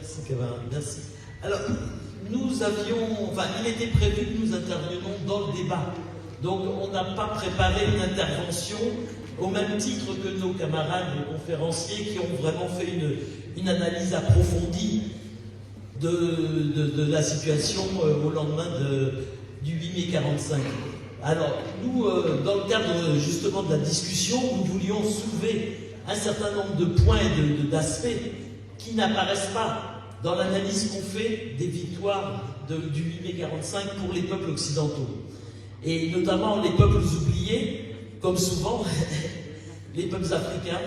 Merci camarade, merci. Alors, il était prévu que nous intervenions dans le débat. Donc, on n'a pas préparé une intervention au même titre que nos camarades conférenciers qui ont vraiment fait une analyse approfondie de la situation au lendemain du 8 mai 45. Alors, nous, dans le cadre justement de la discussion, nous voulions soulever un certain nombre de points et d'aspects qui n'apparaissent pas dans l'analyse qu'on fait des victoires du 8 mai 45 pour les peuples occidentaux. Et notamment les peuples oubliés, comme souvent, les peuples africains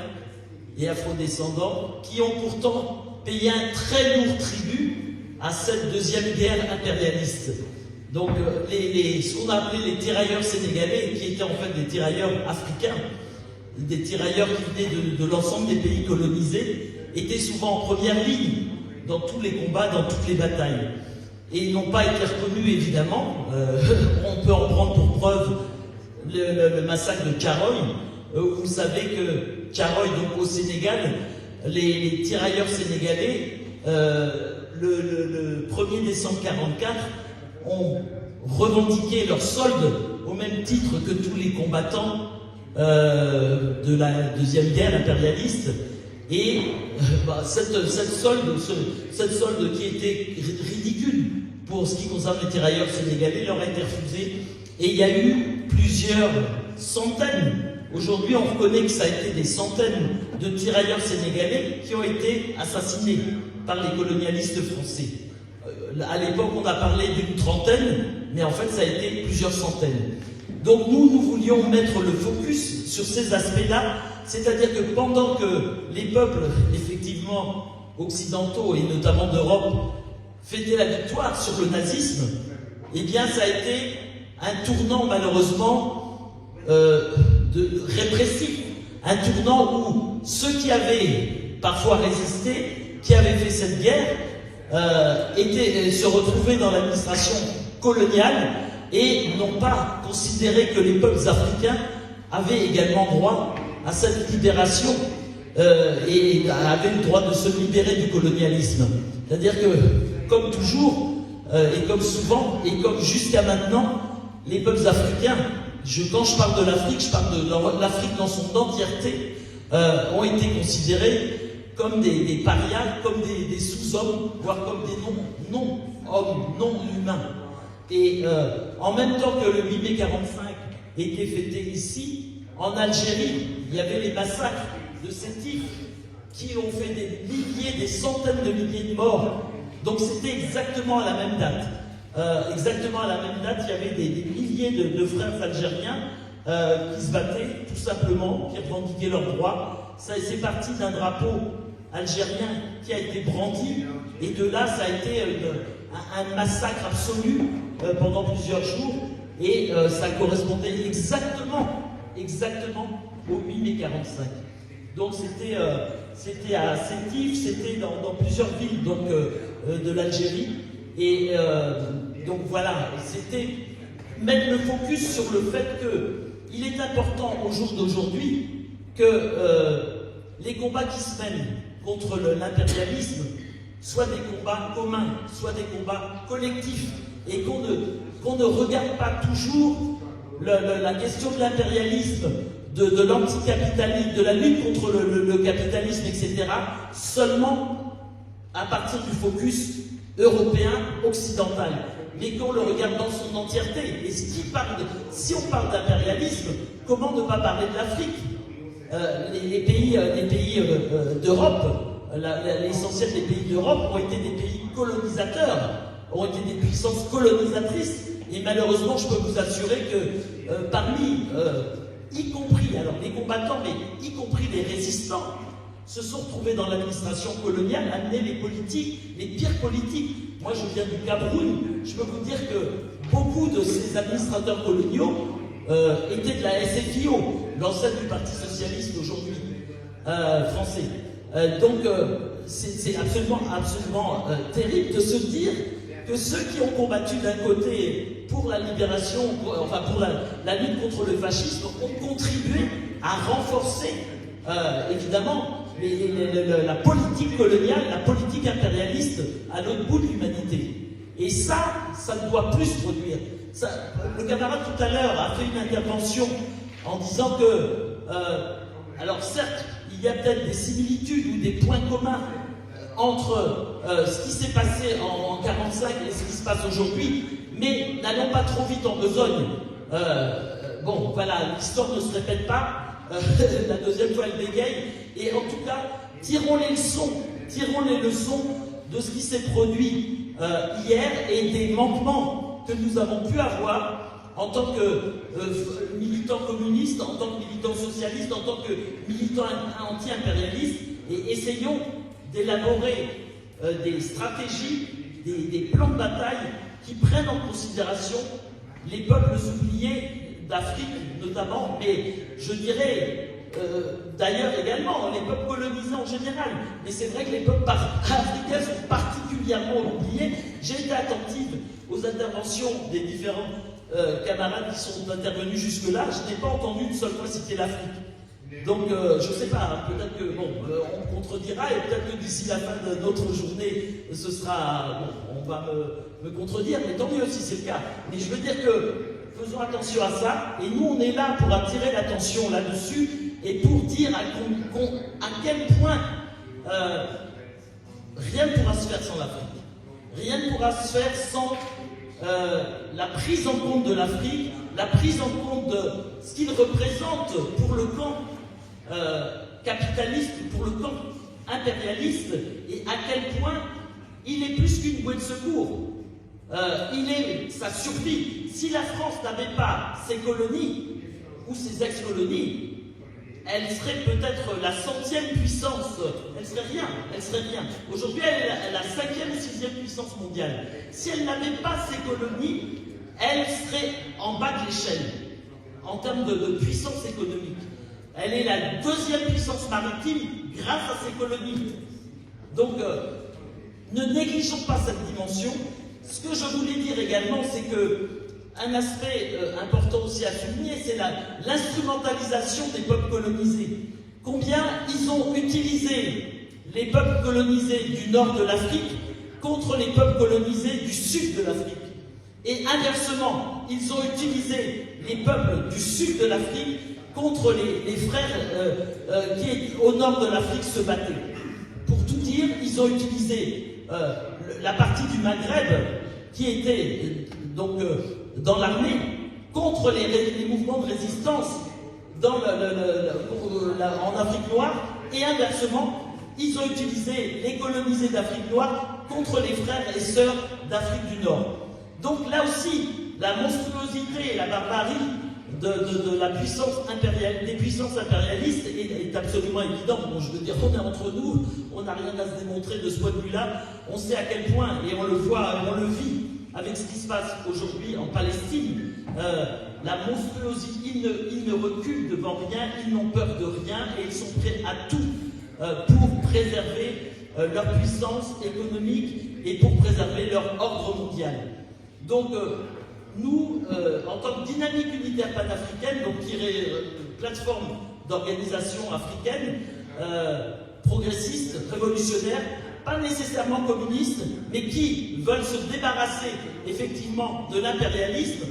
et afrodescendants, qui ont pourtant payé un très lourd tribut à cette deuxième guerre impérialiste. Donc, ce qu'on a appelé les tirailleurs sénégalais, qui étaient en fait des tirailleurs africains, des tirailleurs qui venaient de l'ensemble des pays colonisés, étaient souvent en première ligne dans tous les combats, dans toutes les batailles. Et ils n'ont pas été reconnus, évidemment. On peut en prendre pour preuve le massacre de Thiaroye. Vous savez que Thiaroye, donc au Sénégal, les tirailleurs sénégalais, le 1er décembre 1944, ont revendiqué leur solde au même titre que tous les combattants de la deuxième guerre impérialiste. Et cette solde qui était ridicule pour ce qui concerne les tirailleurs sénégalais leur a été refusée. Et il y a eu plusieurs centaines. Aujourd'hui, on reconnaît que ça a été des centaines de tirailleurs sénégalais qui ont été assassinés par les colonialistes français. À l'époque, on a parlé d'une trentaine, mais en fait, ça a été plusieurs centaines. Donc nous voulions mettre le focus sur ces aspects-là, c'est-à-dire que pendant que les peuples, effectivement, occidentaux et notamment d'Europe, fêtaient la victoire sur le nazisme, eh bien ça a été un tournant malheureusement répressif, un tournant où ceux qui avaient parfois résisté, qui avaient fait cette guerre, se retrouvaient dans l'administration coloniale et n'ont pas considéré que les peuples africains avaient également droit à cette libération et avaient le droit de se libérer du colonialisme. C'est-à-dire que, comme toujours, et comme souvent, et comme jusqu'à maintenant, les peuples africains, quand je parle de l'Afrique, je parle de l'Afrique dans son entièreté, ont été considérés comme des parias, comme des sous-hommes, voire comme des non-hommes, non-humains. Et en même temps que le 8 mai 45 était fêté ici, en Algérie, il y avait les massacres de Sétif qui ont fait des milliers, des centaines de milliers de morts. Donc c'était exactement à la même date. Exactement à la même date, il y avait des milliers de frères algériens qui se battaient, tout simplement, qui revendiquaient leurs droits. C'est parti d'un drapeau algérien qui a été brandi, et de là, ça a été un massacre absolu pendant plusieurs jours, et ça correspondait exactement au 8 mai 45. Donc c'était à Sétif, c'était dans plusieurs villes de l'Algérie, et donc voilà, c'était mettre le focus sur le fait qu'il est important au jour d'aujourd'hui que les combats qui se mènent contre l'impérialisme soient des combats communs, soient des combats collectifs, et qu'on ne regarde pas toujours la question de l'impérialisme, de l'anticapitalisme, de la lutte contre le capitalisme, etc., seulement à partir du focus européen, occidental, mais qu'on le regarde dans son entièreté. Et si on parle d'impérialisme, comment ne pas parler de l'Afrique? Les pays d'Europe, l'essentiel des pays d'Europe ont été des pays colonisateurs, ont été des puissances colonisatrices, et malheureusement, je peux vous assurer que parmi, y compris, alors les combattants, mais y compris les résistants, se sont retrouvés dans l'administration coloniale, amener les politiques, les pires politiques. Moi, je viens du Cameroun, je peux vous dire que beaucoup de ces administrateurs coloniaux étaient de la SFIO, l'ancêtre du Parti Socialiste aujourd'hui, français. Donc, c'est absolument terrible de se dire que ceux qui ont combattu d'un côté pour la libération, enfin pour la lutte contre le fascisme, ont contribué à renforcer, évidemment, la politique coloniale, la politique impérialiste à l'autre bout de l'humanité. Et ça ne doit plus se produire. Ça, le camarade tout à l'heure a fait une intervention en disant que, alors certes, il y a peut-être des similitudes ou des points communs entre ce qui s'est passé en 1945 et ce qui se passe aujourd'hui, mais n'allons pas trop vite en besogne. Bon, voilà, l'histoire ne se répète pas. La deuxième fois, elle bégaye. Et en tout cas, tirons les leçons de ce qui s'est produit hier et des manquements que nous avons pu avoir en tant que militants communistes, en tant que militants socialistes, en tant que militants anti-impérialistes, et essayons d'élaborer des stratégies, des plans de bataille qui prennent en considération les peuples oubliés d'Afrique notamment, mais je dirais d'ailleurs également les peuples colonisés en général. Mais c'est vrai que les peuples africains sont particulièrement oubliés. J'ai été attentive aux interventions des différents camarades qui sont intervenus jusque-là. Je n'ai pas entendu une seule fois citer l'Afrique. Donc je ne sais pas, hein, peut-être que bon, on contredira et peut-être que d'ici la fin de notre journée, ce sera, bon, on va me contredire, mais tant mieux si c'est le cas. Mais je veux dire que faisons attention à ça, et nous on est là pour attirer l'attention là-dessus et pour dire à quel point rien ne pourra se faire sans l'Afrique. Rien ne pourra se faire sans la prise en compte de l'Afrique, la prise en compte de ce qu'il représente pour le camp capitaliste, pour le camp impérialiste, et à quel point il est plus qu'une bouée de secours. Il est sa survie. Si la France n'avait pas ses colonies ou ses ex-colonies, elle serait peut-être la 100e puissance. Elle serait rien. Aujourd'hui, elle est la 5e ou 6e puissance mondiale. Si elle n'avait pas ses colonies, elle serait en bas de l'échelle en termes de puissance économique. Elle est la 2e puissance maritime grâce à ses colonies. Donc, ne négligeons pas cette dimension. Ce que je voulais dire également, c'est que un aspect important aussi à souligner, c'est l'instrumentalisation des peuples colonisés. Combien ils ont utilisé les peuples colonisés du nord de l'Afrique contre les peuples colonisés du sud de l'Afrique. Et inversement, ils ont utilisé les peuples du sud de l'Afrique contre les frères qui, au nord de l'Afrique, se battaient. Pour tout dire, ils ont utilisé la partie du Maghreb qui était donc dans l'armée contre les mouvements de résistance en Afrique noire, et inversement, ils ont utilisé les colonisés d'Afrique noire contre les frères et sœurs d'Afrique du Nord. Donc là aussi, la monstruosité et la barbarie de la puissance des puissances impérialistes est absolument évidente. Bon, je veux dire, on est entre nous, on n'a rien à se démontrer de ce point de vue-là. On sait à quel point, et on le voit, on le vit avec ce qui se passe aujourd'hui en Palestine. La monstruosité, ils ne reculent devant rien, ils n'ont peur de rien, et ils sont prêts à tout pour préserver leur puissance économique et pour préserver leur ordre mondial. Donc, nous, en tant que dynamique unitaire panafricaine, donc qui est plateforme d'organisation africaine, progressiste, révolutionnaire, pas nécessairement communistes, mais qui veulent se débarrasser effectivement de l'impérialisme,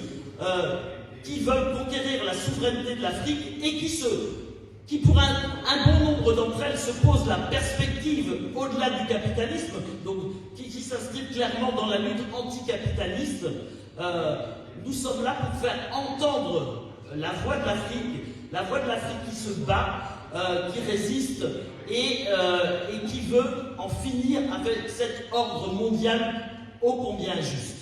qui veulent conquérir la souveraineté de l'Afrique et qui pour un bon nombre d'entre elles se posent la perspective au-delà du capitalisme, donc qui s'inscrivent clairement dans la lutte anticapitaliste. Nous sommes là pour faire entendre la voix de l'Afrique qui se bat, qui résiste et qui veut en finir avec cet ordre mondial ô combien injuste.